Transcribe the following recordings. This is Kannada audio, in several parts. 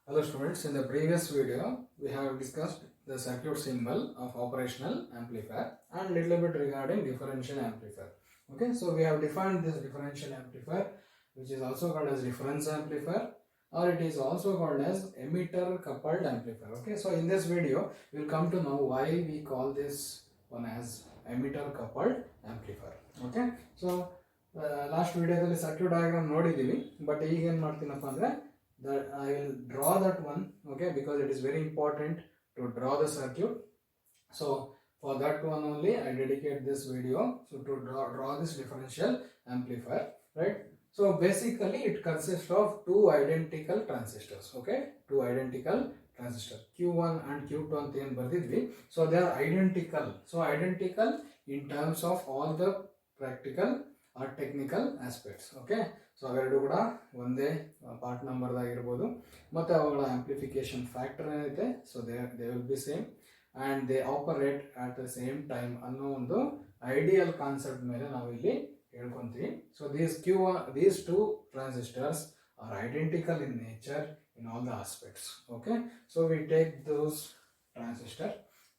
Hello students, in the previous video we have discussed the circuit symbol of operational amplifier and little bit regarding differential amplifier. Okay, so we have defined this differential amplifier, which is also called as difference amplifier, or it is also called as emitter coupled amplifier. Okay, so in this video we will come to know why we call this one as emitter coupled amplifier. Okay, so last video circuit diagram ನೋಡಿದೀವಿ, but ಈಗ ಏನು ಮಾಡ್ತೀನಪ್ಪ ಅಂದ್ರೆ that I will draw that one, okay, because it is very important to draw the circuit. So for that one only I dedicate this video, so to draw this differential amplifier, right? So basically it consists of two identical transistors, okay, two identical transistors Q1 and Q2 ಅಂತ ಏನು ಬರ್ದಿದ್ವಿ, so they are identical. So identical in terms of all the practical or technical aspects, okay. So ಅವೆರಡು ಕೂಡ ಒಂದೇ ಪಾರ್ಟ್ ನಂಬರ್ದಾಗಿರ್ಬೋದು, ಮತ್ತು ಅವುಗಳ ಆಂಪ್ಲಿಫಿಕೇಶನ್ ಫ್ಯಾಕ್ಟರ್ ಏನೈತೆ, so they will be same and they operate at the same time ಅನ್ನೋ ಒಂದು ಐಡಿಯಲ್ ಕಾನ್ಸೆಪ್ಟ್ ಮೇಲೆ ನಾವು ಇಲ್ಲಿ ಹೇಳ್ಕೊತೀವಿ. So these two transistors are identical in nature in all the aspects, okay. So we take those transistor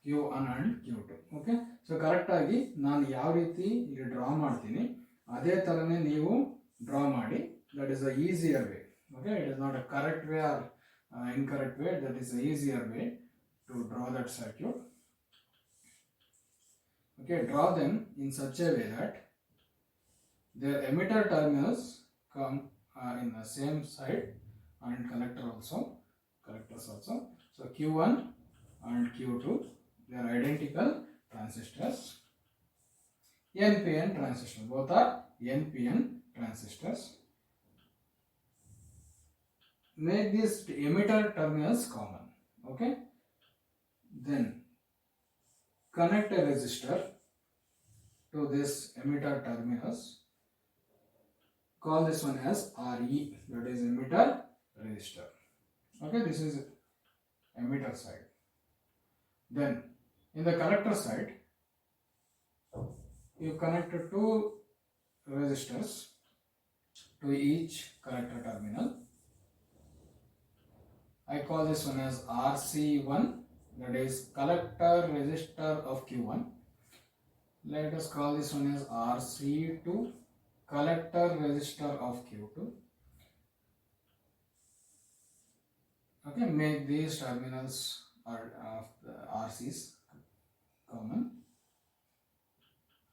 Q1 and Q2, okay. So ಕರೆಕ್ಟಾಗಿ ನಾನು ಯಾವ ರೀತಿ ಇಲ್ಲಿ ಡ್ರಾ ಮಾಡ್ತೀನಿ ಅದೇ ಥರನೇ ನೀವು ಡ್ರಾ ಮಾಡಿ. that is the easier way, okay. It is not a correct way or incorrect way, that is the easier way to draw that circuit, okay. Draw them in such a way that their emitter terminals come in the same side and collectors also. So Q1 and Q2, they are identical transistors, NPN transistors, both are NPN transistors. Make these emitter terminals common, okay. Then connect a resistor to this emitter terminals. Call this one as RE, that is emitter resistor, okay. This is emitter side. Then in the collector side you connect two resistors to each collector terminal. I call this one as RC1, that is collector resistor of Q1. Let us call this one as RC2, collector resistor of Q2, okay. Make these terminals are of the RCs common,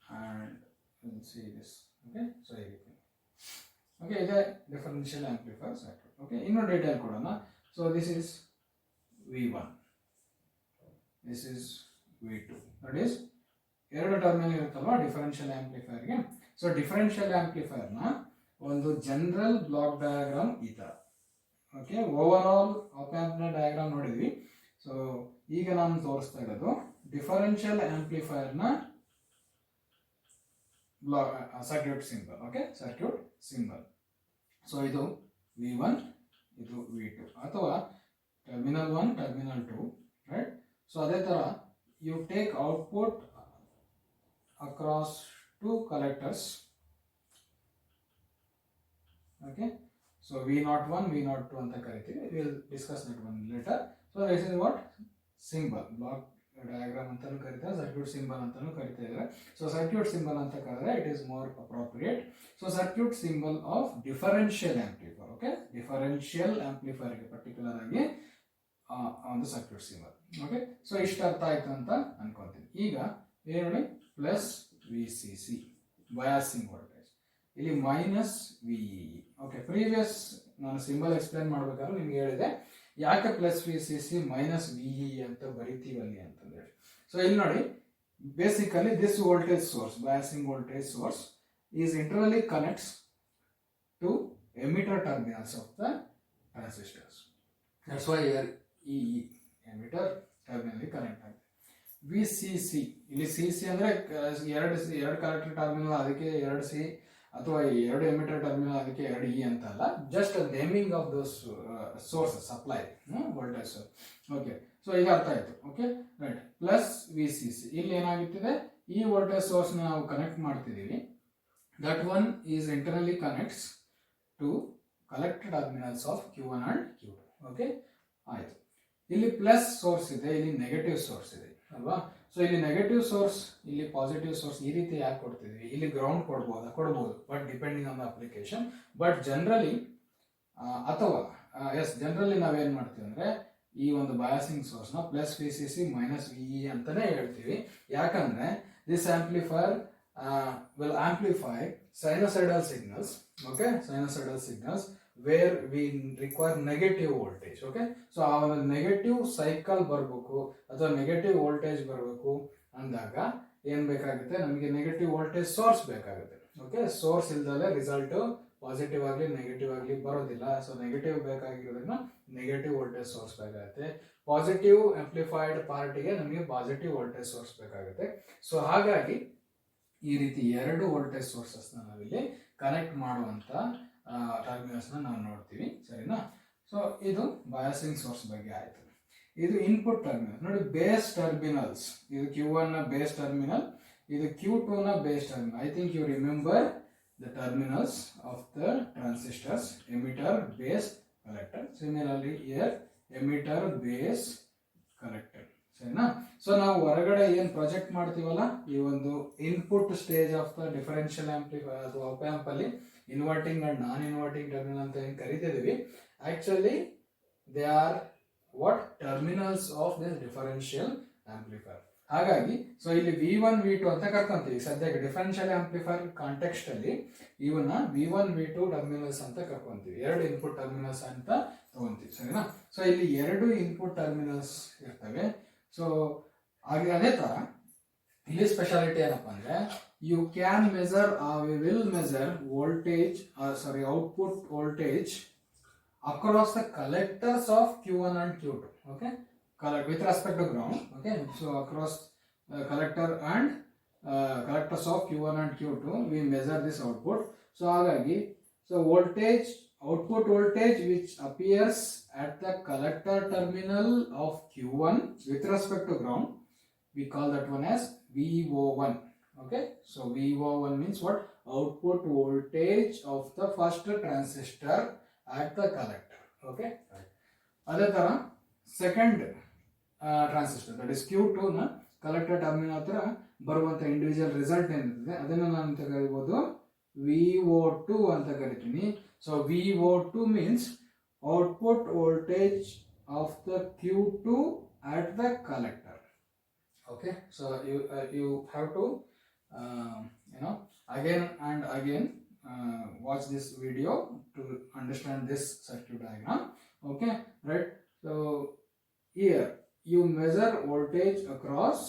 and we'll see this, okay. So everything, okay, is a differential amplifier circuit, okay. In detail kodana. So this is V1, this is V2, that is ಎರಡು ಟರ್ಮಿನಲ್ ಇರುತ್ತಲ್ವಾ ಡಿಫರೆನ್ಷಿಯಲ್ ಆಂಪ್ಲಿಫೈರ್ಗೆ. ಸೊ ಡಿಫರೆನ್ಷಿಯಲ್ ಆಂಪ್ಲಿಫೈರ್ನ ಒಂದು ಜನರಲ್ ಬ್ಲಾಕ್ ಡಯಾಗ್ರಾಮ್ ಈ ಥರ, ಓಕೆ. ಓವರ್ ಆಲ್ ಆಪ್ ಆಂಪ್ನ ಡಯಾಗ್ರಾಮ್ ನೋಡಿದ್ವಿ. ಸೊ ಈಗ ನಾನು ತೋರಿಸ್ತಾ ಇರೋದು ಡಿಫರೆನ್ಷಿಯಲ್ ಆಂಪ್ಲಿಫೈರ್ನ circuit symbol, okay, circuit symbol. So ಇದು V1, ಇದು V2 ಅಥವಾ ಟರ್ಮಿನಲ್ 1, ಟರ್ಮಿನಲ್ 2, ರೈಟ್. ಸೊ ಅದೇ ಥರ you take output across to collectors, okay. So V01, V02 ಅಂತ ಕರಿತೀವಿ. Will discuss that one later. So this is what symbol, block diagram ಅಂತಾನು ಕರೀತಾರೆ, ಸರ್ಕ್ಯೂಟ್ ಸಿಂಬಲ್ ಅಂತಾನು ಕರಿತಾ ಇದ್ದಾರೆ. ಸೊ ಸರ್ಕ್ಯೂಟ್ ಸಿಂಬಲ್ ಅಂತ ಕರೆದ್ರೆ it is more appropriate. So circuit symbol of differential amplifier, okay. Differential ಆಂಪ್ಲಿಫೈರ್ಗೆ ಪರ್ಟಿಕ್ಯುಲರ್ ಆಗಿ ಒಂದು ಸರ್ಕ್ಯೂಟ್ ಸಿಂಬಲ್, ಓಕೆ. ಸೊ ಇಷ್ಟು ಅರ್ಥ ಆಯ್ತು ಅಂತ ಅನ್ಕೊಂತೀನಿ. ಈಗ ಏನು ನೋಡಿ, ಪ್ಲಸ್ VCC ಬಯಾಸಿಂಗ್ ವೋಲ್ಟೇಜ್, ಇಲ್ಲಿ ಮೈನಸ್ VEE, ಓಕೆ. ಪ್ರೀವಿಯಸ್ ನಾನು ಸಿಂಬಲ್ ಎಕ್ಸ್ಪ್ಲೇನ್ ಮಾಡ್ಬೇಕಾದ್ರೆ ನಿಮ್ಗೆ ಹೇಳಿದೆ ಯಾಕೆ ಪ್ಲಸ್ VCC ಮೈನಸ್ VEE ಅಂತ ಬರಿತೀವಲ್ಲಿ ಅಂತಂದೇಳಿ. ಸೊ ಇಲ್ಲಿ ನೋಡಿ, basically this voltage source, biasing voltage source is internally connects to emitter terminals of the transistors. That's why here EE, emitter terminal connect ಆಗಿದೆ. VCC, ಇಲ್ಲಿ CC ಅಂದ್ರೆ ಎರಡು ಕಲೆಕ್ಟರ್ ಟರ್ಮಿನಲ್ ಅದಕ್ಕೆ 2C, ಅಥವಾ ಎರಡು ಎಮಿಟರ್ ಟರ್ಮಿನಲ್ ಅದಕ್ಕೆ 2E ಅಂತ ಅಲ್ಲ, just naming of those source supply voltage source, okay. So ಈಗ ಅರ್ಥ ಆಯ್ತು, ಓಕೆ, ರೈಟ್. ಪ್ಲಸ್ VCC, ಇಲ್ಲಿ ಏನಾಗುತ್ತಿದೆ, ಈ ವೋಲ್ಟೇಜ್ ಸೋರ್ಸ್ ನಾವು ಕನೆಕ್ಟ್ ಮಾಡ್ತಿದ್ದೀವಿ. That one is internally connects to collector terminals of Q1 and Q2, okay. ಆಯಿತು. ಇಲ್ಲಿ ಪ್ಲಸ್ ಸೋರ್ಸ್ ಇದೆ, ಇಲ್ಲಿ ನೆಗೆಟಿವ್ ಸೋರ್ಸ್ ಇದೆ ಅಲ್ವಾ. ಸೊ ಇಲ್ಲಿ ನೆಗೆಟಿವ್ ಸೋರ್ಸ್, ಇಲ್ಲಿ ಪಾಸಿಟಿವ್ ಸೋರ್ಸ್, ಈ ರೀತಿ ಯಾಕೆ ಕೊಡ್ತಿದ್ವಿ? ಇಲ್ಲಿ ಗ್ರೌಂಡ್ ಕೊಡ್ಬೋದು but depending on the application. But generally ಅಥವಾ ಜನರಲಿ ನಾವೇನ್ ಮಾಡ್ತೀವಿ ಅಂದ್ರೆ ಈ ಒಂದು ಬಯಾಸಿಂಗ್ ಸೋರ್ಸ್ ನ ಪ್ಲಸ್ VCC ಮೈನಸ್ VE ಅಂತಾನೆ ಹೇಳ್ತೀವಿ. ಯಾಕಂದ್ರೆ this amplifier will amplify sinusoidal signals, okay, sinusoidal signals where we require negative voltage, okay. So ಆ ಒಂದು ನೆಗೆಟಿವ್ ಸೈಕಲ್ ಬರಬೇಕು ಅಥವಾ ನೆಗೆಟಿವ್ ವೋಲ್ಟೇಜ್ ಬರಬೇಕು ಅಂದಾಗ ಏನ್ ಬೇಕಾಗುತ್ತೆ? ನಮಗೆ ನೆಗೆಟಿವ್ ವೋಲ್ಟೇಜ್ ಸೋರ್ಸ್ ಬೇಕಾಗುತ್ತೆ, ಓಕೆ. ಸೋರ್ಸ್ ಇಲ್ದಲೆ ರಿಸಲ್ಟ್ ಪಾಸಿಟಿವ್ ಆಗಲಿ ನೆಗೆಟಿವ್ ಆಗಲಿ ಬರೋದಿಲ್ಲ. ಸೊ ನೆಗೆಟಿವ್ ಬೇಕಾಗಿರೋದ್ರಿಂದ ನೆಗೆಟಿವ್ ವೋಲ್ಟೇಜ್ ಸೋರ್ಸ್ ಬೇಕಾಗುತ್ತೆ. ಪಾಸಿಟಿವ್ ಆಂಪ್ಲಿಫೈಡ್ ಪಾರ್ಟಿಗೆ ನಮಗೆ ಪಾಸಿಟಿವ್ ವೋಲ್ಟೇಜ್ ಸೋರ್ಸ್ ಬೇಕಾಗುತ್ತೆ. ಸೊ ಹಾಗಾಗಿ ಈ ರೀತಿ ಎರಡು ವೋಲ್ಟೇಜ್ ಸೋರ್ಸಸ್ನ ನಾವಿಲ್ಲಿ ಕನೆಕ್ಟ್ ಮಾಡುವಂತ ಟರ್ಮಿನಲ್ಸ್ನ ನಾವು ನೋಡ್ತೀವಿ, ಸರಿನಾ. ಸೊ ಇದು ಬಯಾಸಿಂಗ್ ಸೋರ್ಸ್ ಬಗ್ಗೆ ಆಯ್ತು. ಇದು ಇನ್ಪುಟ್ ಟರ್ಮಿನಲ್ ನೋಡಿ, ಬೇಸ್ ಟರ್ಮಿನಲ್ಸ್. ಇದು Q1 ನ ಬೇಸ್ ಟರ್ಮಿನಲ್, ಇದು Q2 ನ base terminal. I think you remember the terminals of the transistors, emitter, base, collector. Similarly here emitter, base, collector, ಸರಿನಾ. ಸೊ ನಾವು ಹೊರಗಡೆ ಏನ್ ಪ್ರೊಜೆಕ್ಟ್ ಮಾಡ್ತೀವಲ್ಲ, ಈ ಒಂದು input stage of the differential amplifier ಅಥವಾ ಆಪ್ ಆಂಪ್ ಅಲ್ಲಿ inverting and non inverting terminal ಅಂತ ಏನ್ ಕರಿತಿದೀವಿ, actually they are what terminals of this differential amplifier. ಹಾಗಾಗಿ ಸೊ ಇಲ್ಲಿ V1 V2 ಅಂತ ಕರ್ಕೊಂತೀವಿ ಸದ್ಯಕ್ಕೆ ಡಿಫರೆನ್ಷಿಯಲ್ ಆಂಪ್ಲಿಫೈರ್ ಕಾಂಟೆಕ್ಸ್ಟ್ ಅಲ್ಲಿ ಇವನ್ನ V1 V2 ಟರ್ಮಿನಲ್ಸ್ ಅಂತ ಕರ್ಕೊಂತೀವಿ. ಎರಡು ಇನ್ಪುಟ್ ಟರ್ಮಿನಲ್ಸ್ ಅಂತ ತಗೊಂತೀವಿ, ಸರಿನಾ. ಸೊ ಇಲ್ಲಿ ಎರಡು ಇನ್ಪುಟ್ ಟರ್ಮಿನಲ್ಸ್ ಇರ್ತವೆ. ಸೊ ಅದೇ ತರ ಇಲ್ಲಿ ಸ್ಪೆಷಾಲಿಟಿ ಏನಪ್ಪ ಅಂದ್ರೆ, you can measure, we will measure voltage, output voltage across the collectors of Q1 and Q2, okay, with respect to ground, okay. So across collector and collectors of Q1 and Q2 we measure this output. So hagagi, so voltage, output voltage which appears at the collector terminal of Q1 with respect to ground, we call that one as VO1, okay. So VO1 means what? Output voltage of the first transistor at the collector, okay. ಅದೇ ತರ second transistor that is Q2 ನ ಕಲೆಕ್ಟರ್ ಟರ್ಮಿನಲ್ ಹತ್ರ ಬರುವಂತ ಇಂಡಿವಿಜುವಲ್ ರಿಸಲ್ಟ್ ಏನಿರ್ತದೆ ಅದನ್ನ ನಾನು ಕರೀಬಹುದು VO2 ಅಂತ ಕರಿತೀನಿ. So VO2 means output voltage of the Q2 at the collector, okay. So you have to again and again watch this video to understand this circuit diagram, okay, right. So here you measure voltage across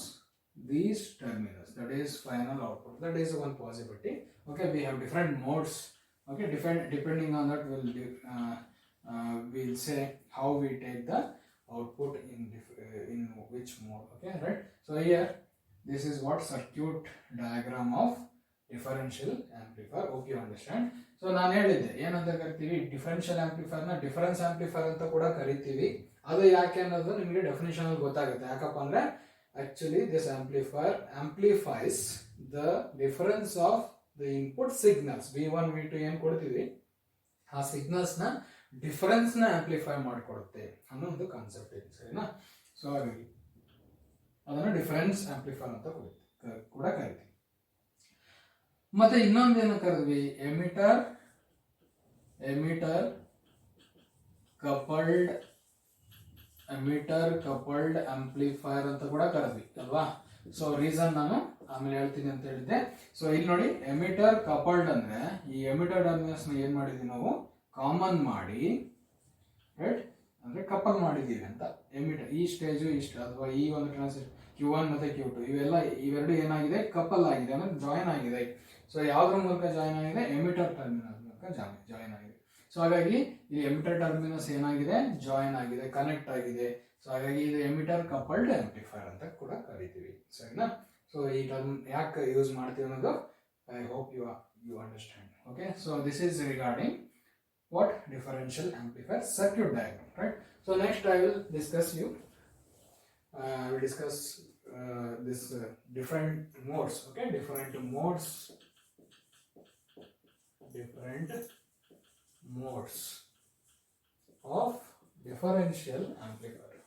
these terminals, that is final output, that is one possibility, okay. We have different modes, okay, depending on that we'll say how we take the output in which mode, okay, right. So here this is what circuit diagram of differential amplifier, hope you understand. So ನಾನು ಹೇಳಿದ್ದೆ ಏನಂತ ಕರಿತೀವಿ, ಡಿಫರೆನ್ಷಿಯಲ್ ಆಂಪ್ಲಿಫೈರ್ ನ ಡಿಫರೆನ್ಸ್ ಆಂಪ್ಲಿಫೈರ್ ಅಂತ ಕೂಡ ಕರಿತೀವಿ. ಅದು ಯಾಕೆ ಅನ್ನೋದು ನಿಮಗೆ ಡೆಫಿನೇಷನ್ ಅಲ್ಲಿ ಗೊತ್ತಾಗುತ್ತೆ. ಯಾಕಪ್ಪ ಅಂದ್ರೆ actually this amplifier amplifies the difference of the input signals. V1 V2 ಏನ್ ಕೊಡ್ತೀವಿ ಆ ಸಿಗ್ನಲ್ಸ್ ನ ಡಿಫರೆನ್ಸ್ ನ ಆಂಪ್ಲಿಫೈ ಮಾಡಿಕೊಡುತ್ತೆ ಅನ್ನೋ ಒಂದು ಕಾನ್ಸೆಪ್ಟ್ ಇದೆ, ಸರಿನಾ. ಸೊ ಹಾಗಾಗಿ ಅದನ್ನ ಡಿಫರೆನ್ಸ್ ಆಂಪ್ಲಿಫೈರ್ ಅಂತ ಕೂಡ ಕರಿತೀವಿ. ಮತ್ತೆ ಇನ್ನೊಂದೇನು ಕರೆದ್ವಿ, ಎಮಿಟರ್ ಕಪಲ್ಡ್ ಆಂಪ್ಲಿಫೈರ್ ಅಂತ ಕೂಡ ಕರೆದ್ವಿ ಅಲ್ವಾ. ಸೊ ರೀಸನ್ ನಾನು ಆಮೇಲೆ ಹೇಳ್ತೀನಿ ಅಂತ ಹೇಳಿದ್ದೆ. ಸೊ ಇಲ್ಲಿ ನೋಡಿ, ಎಮಿಟರ್ ಕಪಲ್ಡ್ ಅಂದ್ರೆ ಈ ಎಮಿಟರ್ ಟರ್ಮಿನಲ್ಸ್ ನ ಏನ್ ಮಾಡಿದ್ವಿ ನಾವು, ಕಾಮನ್ ಮಾಡಿ, ರೈಟ್, ಅಂದ್ರೆ ಕಪಲ್ ಮಾಡಿದೀವಿ ಅಂತ. ಎಮಿಟರ್ ಈ ಸ್ಟೇಜು ಇಷ್ಟ ಅಥವಾ ಈ ಒಂದು ಟ್ರಾನ್ಸಿಸ್ಟರ್ Q1 ಮತ್ತೆ Q2 ಇವೆರಡು ಏನಾಗಿದೆ, ಕಪಲ್ ಆಗಿದೆ ಅಂದ್ರೆ ಜಾಯಿನ್ ಆಗಿದೆ. ಸೊ ಯಾವ್ದ್ರ ಮೂಲಕ ಜಾಯಿನ್ ಆಗಿದೆ, ಎಮಿಟರ್ ಟರ್ಮಿನಲ್ ಮೂಲಕ ಜಾಯಿನ್ ಆಗಿದೆ. ಸೊ ಹಾಗಾಗಿ ಈ ಎಮಿಟರ್ ಟರ್ಮಿನಲ್ಸ್ ಏನಾಗಿದೆ, ಜಾಯಿನ್ ಆಗಿದೆ, ಕನೆಕ್ಟ್ ಆಗಿದೆ. ಸೊ ಹಾಗಾಗಿ ಇದು ಎಮಿಟರ್ ಕಪಲ್ಡ್ ಆಂಪ್ಲಿಫೈರ್ ಅಂತ ಕೂಡ ಕರಿತೀವಿ, ಸರಿನಾ. ಸೊ ಈ ಟರ್ಮ್ ಯಾಕೆ ಯೂಸ್ ಮಾಡ್ತೀವಿ ಅನ್ನೋದು I hope you understand, okay. So this is regarding what differential amplifier circuit diagram, right. So next I will discuss this different modes, okay, different modes of differential differential amplifier.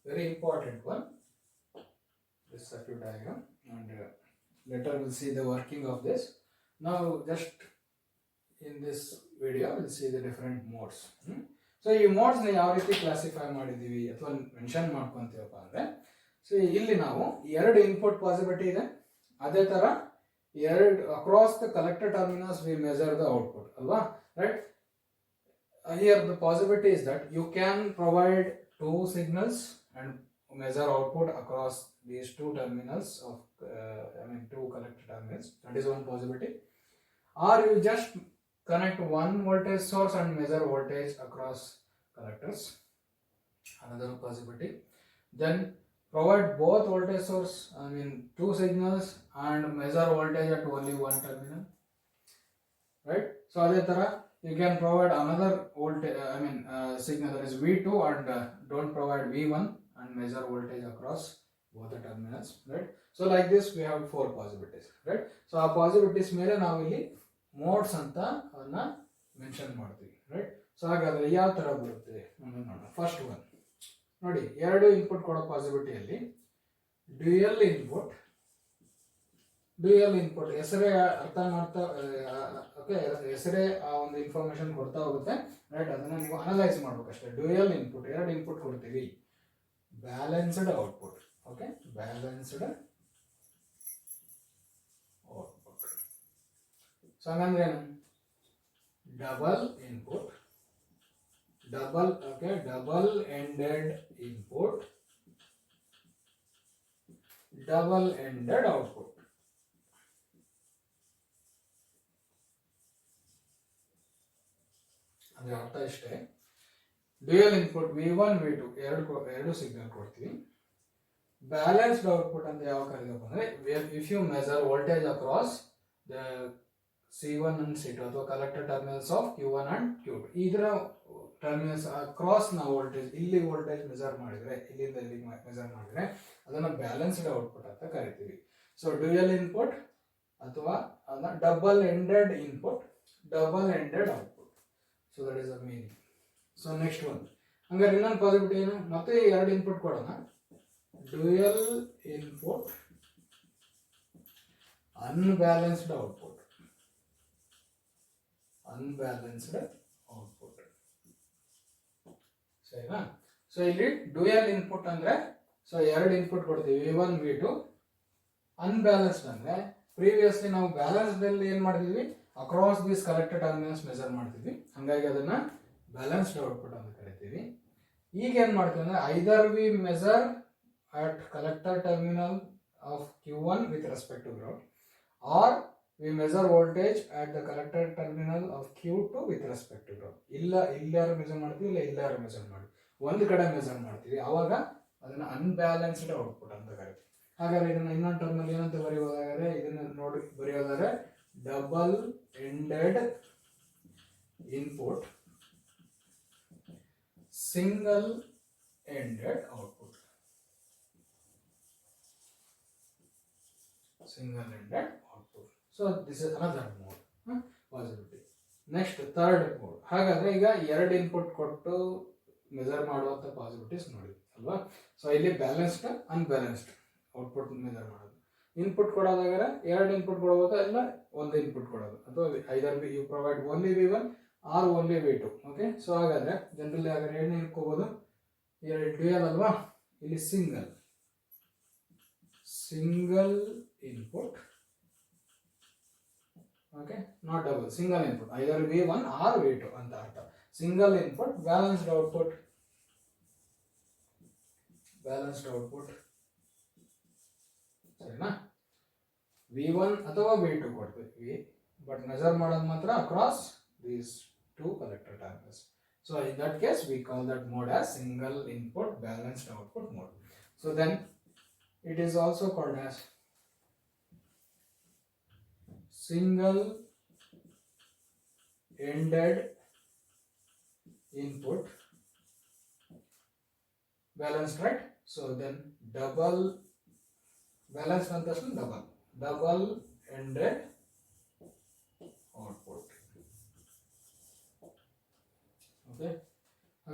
Very important one, this circuit diagram, and later we'll see the working of this. Now just in this video we'll see the different modes. So ಈ ಮೋಡ್ಸ್ ನ ಯಾವ ರೀತಿ ಕ್ಲಾಸಿಫೈ ಮಾಡಿದೀವಿ ಅಥವಾ ಮೆನ್ಷನ್ ಮಾಡ್ಕೊಂತೀವಪ್ಪ ಅಂದ್ರೆ, ಸೊ ಇಲ್ಲಿ ನಾವು ಎರಡು ಇನ್ಪುಟ್ ಪಾಸಿಬಿಲಿಟಿ ಇದೆ, ಅದೇ ತರ ಎರಡು across the collector terminals V measure the output ಅಲ್ವಾ, right. Here the possibility is that you can provide two signals and measure output across these two terminals of two collector terminals. That is one possibility. Or you just connect one voltage source and measure voltage across collectors. Another possibility. Then provide both voltage source, two signals, and measure voltage at only one terminal. Right? So adhe tara you can provide another voltage, signal, that is V2, and don't provide V1 and measure voltage across both the terminals, right? So like this we have four possibilities, right? So ಆ possibilities ಮೇಲೆ ನಾವು ಇಲ್ಲಿ ಮೋಡ್ಸ್ ಅಂತ ಅದನ್ನ ಮೆನ್ಷನ್ ಮಾಡ್ತೀವಿ, ರೈಟ್. ಸೊ ಹಾಗಾದ್ರೆ ಯಾವ ತರ ಬರುತ್ತೆ ನೋಡೋಣ. ಫಸ್ಟ್ ಒನ್ ನೋಡಿ, ಎರಡು ಇನ್ಪುಟ್ ಕೊಡೋ ಪಾಸಿಬಿಲಿಟಿಯಲ್ಲಿ ಡ್ಯೂಯಲ್ ಇನ್ಪುಟ್ ಹೆಸರೇ ಅರ್ಥ ಮಾಡ್ತಾ, ಓಕೆ, ಹೆಸರೇ ಆ ಒಂದು ಇನ್ಫಾರ್ಮೇಶನ್ ಕೊಡ್ತಾ ಹೋಗುತ್ತೆ, ರೈಟ್. ಅದನ್ನ ನೀವು ಅನಲೈಸ್ ಮಾಡ್ಬೇಕಷ್ಟೇ. ಡ್ಯೂಯಲ್ ಇನ್ಪುಟ್, ಎರಡು ಇನ್ಪುಟ್ ಕೊಡ್ತೀವಿ, balanced output, okay, balanced output. So ಹಂಗಂದ್ರೆ ಏನು? Double input, double ended input, double ended output. ಅಂದ್ರೆ ಅರ್ಥ ಇಷ್ಟೇ. ಡ್ಯೂಯಲ್ ಇನ್ಪುಟ್ V1 V2 ಎರಡು ಸಿಗ್ನಲ್ ಕೊಡ್ತೀವಿ. ಬ್ಯಾಲೆನ್ಸ್ಡ್ ಔಟ್ಪುಟ್ ಅಂತ ಯಾವ ಕರೀತೀವಿ ಅಂದ್ರೆ, if you measure voltage across the C1 and C2 ಅಥವಾ collector terminals of Q1 and Q2, ಇದರ ಟರ್ಮಿನಲ್ಸ್ ಅಕ್ರಾಸ್ ನಾವು ವೋಲ್ಟೇಜ್, ಇಲ್ಲಿ ವೋಲ್ಟೇಜ್ ಮೆಜರ್ ಮಾಡಿದ್ರೆ, ಇಲ್ಲಿಂದ ಇಲ್ಲಿಗೆ ಮೆಜರ್ ಮಾಡಿದ್ರೆ ಅದನ್ನ ಬ್ಯಾಲೆನ್ಸ್ಡ್ ಔಟ್ಪುಟ್ ಅಂತ ಕರಿತೀವಿ. ಸೊ ಡ್ಯೂಯಲ್ ಇನ್ಪುಟ್ ಅಥವಾ ಅದನ್ನ double ended input, double ended output. So that is the meaning. So next one, ಹಂಗಾರೆ ಇನ್ನೊಂದು ಪಾಸಿಬಿಲಿಟಿ ಏನು? ಮತ್ತೆ ಎರಡು ಇನ್ಪುಟ್ ಕೊಡೋಣ. ಡ್ಯೂಯಲ್ ಇನ್ಪುಟ್ ಅನ್ಬ್ಯಾಲೆನ್ಸ್ಡ್ ಔಟ್ಪುಟ್, ಸರಿನಾ? ಸೊ ಇಲ್ಲಿ ಡ್ಯೂಯಲ್ ಇನ್ಪುಟ್ ಅಂದ್ರೆ, ಸೊ ಎರಡು ಇನ್ಪುಟ್ ಕೊಡ್ತೀವಿ V1 V2. ಅನ್ಬ್ಯಾಲೆನ್ಸ್ಡ್ ಅಂದ್ರೆ, ಪ್ರೀವಿಯಸ್ಲಿ ನಾವು ಬ್ಯಾಲೆನ್ಸ್ಡ್ ಅಲ್ಲಿ ಏನ್ ಮಾಡಿದ್ವಿ, across this collector terminals measure ಮಾಡ್ತಿದ್ವಿ, ಹಂಗಾಗಿ ಅದನ್ನ ಬ್ಯಾಲೆನ್ಸ್ಡ್ ಔಟ್ಪುಟ್ ಅಂತ ಕರಿತೀವಿ. ಈಗ ಏನ್ ಮಾಡ್ತೀವಿ ಅಂದ್ರೆ, either we measure at collector terminal of Q1 with respect to ground, or we measure voltage at the collector terminal of Q2 with respect to ground. ಇಲ್ಲಾರು ಮೆಜರ್ ಮಾಡ್ತೀವಿ, ಇಲ್ಲಾರು ಮೆಜರ್ ಮಾಡ್ತೀವಿ, ಒಂದು ಕಡೆ ಮೆಜರ್ ಮಾಡ್ತೀವಿ, ಅವಾಗ ಅದನ್ನ ಅನ್ಬ್ಯಾಲೆನ್ಸ್ಡ್ ಔಟ್ಪುಟ್ ಅಂತ ಕರಿತೀವಿ. ಹಾಗಾದ್ರೆ ಇದನ್ನ ಇನ್ನೊಂದು ಟರ್ಮ್ ಅಲ್ಲಿ ಏನಂತ ಬರೆಯೋದಾದ್ರೆ, ಇದನ್ನ ನೋಡಿ ಬರೆಯೋದಾದ್ರೆ double ended input, single ended output, single ended output. So this is another mode, possibility. Next third mode. ಹಾಗಾದ್ರೆ ಈಗ ಎರಡು ಇನ್ಪುಟ್ ಕೊಟ್ಟು ಮೆಜರ್ ಮಾಡುವಂತ ಪಾಸಿಬಿಲಿಟೀಸ್ ನೋಡಿ ಅಲ್ವಾ. ಸೊ ಇಲ್ಲಿ ಬ್ಯಾಲೆನ್ಸ್ಡ್ ಅನ್ಬ್ಯಾಲೆನ್ಸ್ಡ್ ಔಟ್ಪುಟ್ ಮೆಜರ್ ಮಾಡೋದು. ಇನ್ಪುಟ್ ಕೊಡೋದಾದ್ರೆ ಎರಡು ಇನ್ಪುಟ್ ಕೊಡಬಹುದು, ಇಲ್ಲ ಒಂದು ಇನ್ಪುಟ್ ಕೊಡೋದು, ಅಥವಾ either you provide only V1 or only V2. Okay. So ಹಾಗಾದ್ರೆ ಜನರಲಿ ಹಾಗಾದ್ರೆ ಏನು ಇಟ್ಕೋಬಹುದು, ಎರಡು ಡ್ಯೂಯಲ್ ಅಲ್ವಾ, ಇಲ್ಲಿ single input, okay, not double, single input, either V1 or V2 ಅಂತ ಅರ್ಥ. Single input, balanced output, ಸರಿನಾ? V1 ಅಥವಾ V2 ಕೊಡ್ತೀವಿ, ಬಟ್ ಮೆಜರ್ ಮಾಡೋದು ಮಾತ್ರ across these two collector terminals. So in that case we call that mode as single input balanced output mode. So then it is also called as single ended input balanced, right? So then double balanced and double ended output.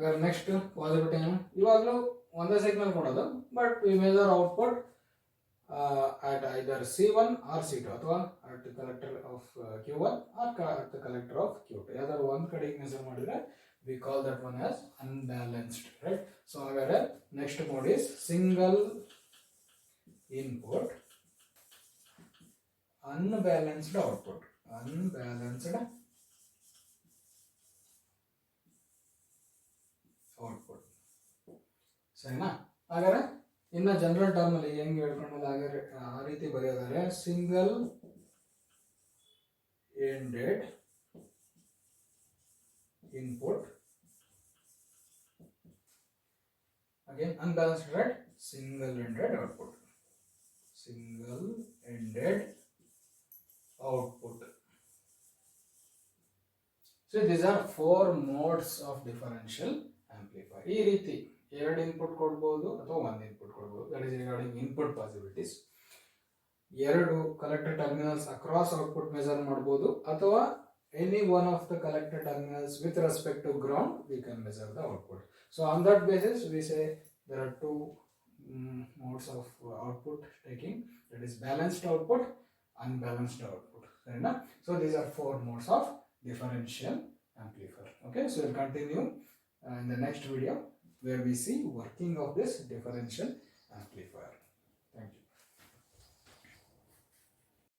ಹಾಗಾದ್ರೆ ನೆಕ್ಸ್ಟ್ ಪಾಸಿಬಿಲಿಟಿ ಏನು, ಇವಾಗಲೂ ಒಂದೇ ಸಿಗ್ನಲ್ ಕೊಡೋದು, but we measure output at either C1 or C2 ಅಥವಾ at the collector of Q1 or at the collector of Q2 ಯಾವ್ದಾದ್ರು ಒಂದು ಕಡೆಗೆ ಮೆಜರ್ ಮಾಡಿದ್ರೆ we call that one as unbalanced, right? So ಹಾಗಾದ್ರೆ next mode is single input unbalanced output. Unbalanced output. ಸರಿನಾ? ಹಾಗಾದ್ರೆ ಇನ್ನು ಜನರಲ್ ಟರ್ಮ್ ಅಲ್ಲಿ ಹೆಂಗೆ ಹೇಳ್ಕೊಳ್ಳೋದು, ಹಾಗಾದ್ರೆ ಆ ರೀತಿ ಬರೆಯೋದಾದ್ರೆ single ended input again unbalanced, right? Single ended output, single ended output. So these are four modes of differential amplifier. ಈ ರೀತಿ ಎರಡು ಇನ್ಪುಟ್ ಕೊಡ್ಬೋದು ಅಥವಾ ಒಂದು ಇನ್ಪುಟ್ ಕೊಡ್ಬೋದು, that is regarding input possibilities. ಎರಡು collector terminals across output measure ಮಾಡ್ಬೋದು, ಅಥವಾ any one of the collector terminals with respect to ground we can measure the output. So on that basis we say there are two modes of output taking, that is balanced output, unbalanced output. So these are four modes of differential amplifier. Okay, so we'll continue in the next video where we see working of this differential amplifier.